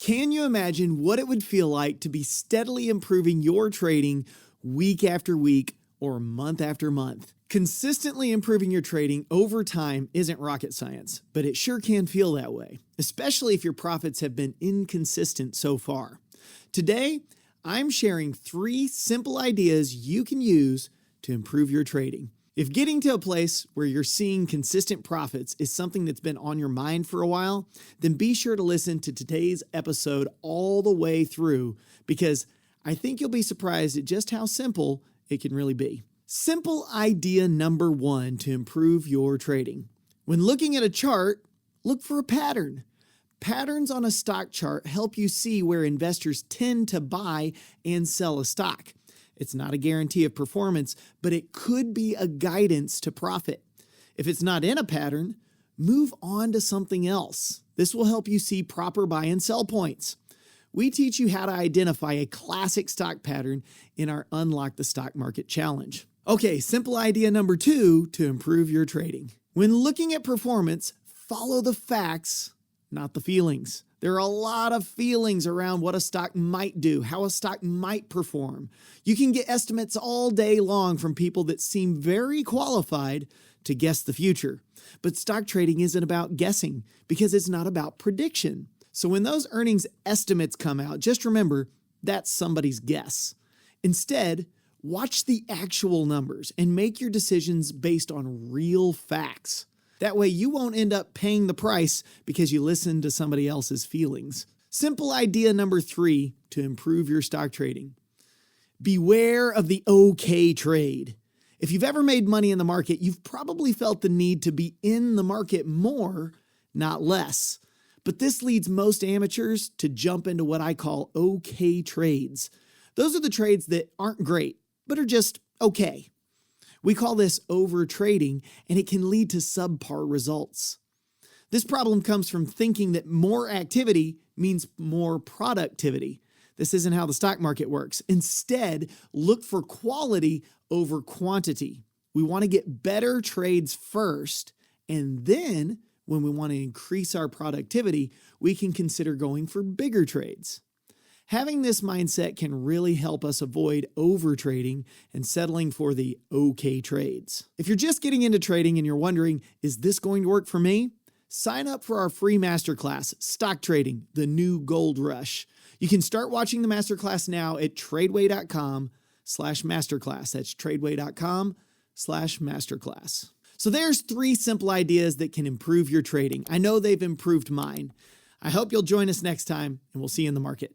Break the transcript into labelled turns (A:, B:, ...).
A: Can you imagine what it would feel like to be steadily improving your trading week after week or month after month? Consistently improving your trading over time isn't rocket science, but it sure can feel that way, especially if your profits have been inconsistent so far. Today, I'm sharing 3 simple ideas you can use to improve your trading. If getting to a place where you're seeing consistent profits is something that's been on your mind for a while, then be sure to listen to today's episode all the way through, because I think you'll be surprised at just how simple it can really be. Simple idea number 1 to improve your trading. When looking at a chart, look for a pattern. Patterns on a stock chart help you see where investors tend to buy and sell a stock. It's not a guarantee of performance, but it could be a guidance to profit. If it's not in a pattern, move on to something else. This will help you see proper buy and sell points. We teach you how to identify a classic stock pattern in our Unlock the Stock Market Challenge. Okay, simple idea number 2 to improve your trading. When looking at performance, follow the facts, not the feelings. There are a lot of feelings around what a stock might do, how a stock might perform. You can get estimates all day long from people that seem very qualified to guess the future. But stock trading isn't about guessing because it's not about prediction. So when those earnings estimates come out, just remember that's somebody's guess. Instead, watch the actual numbers and make your decisions based on real facts. That way you won't end up paying the price because you listened to somebody else's feelings. Simple idea number 3 to improve your stock trading. Beware of the okay trade. If you've ever made money in the market, you've probably felt the need to be in the market more, not less. But this leads most amateurs to jump into what I call okay trades. Those are the trades that aren't great, but are just okay. We call this over trading, and it can lead to subpar results. This problem comes from thinking that more activity means more productivity. This isn't how the stock market works. Instead, look for quality over quantity. We want to get better trades first, and then when we want to increase our productivity, we can consider going for bigger trades. Having this mindset can really help us avoid overtrading and settling for the okay trades. If you're just getting into trading and you're wondering, is this going to work for me? Sign up for our free masterclass, Stock Trading, the New Gold Rush. You can start watching the masterclass now at TRADEway.com/masterclass. That's TRADEway.com/masterclass. So there's 3 simple ideas that can improve your trading. I know they've improved mine. I hope you'll join us next time, and we'll see you in the market.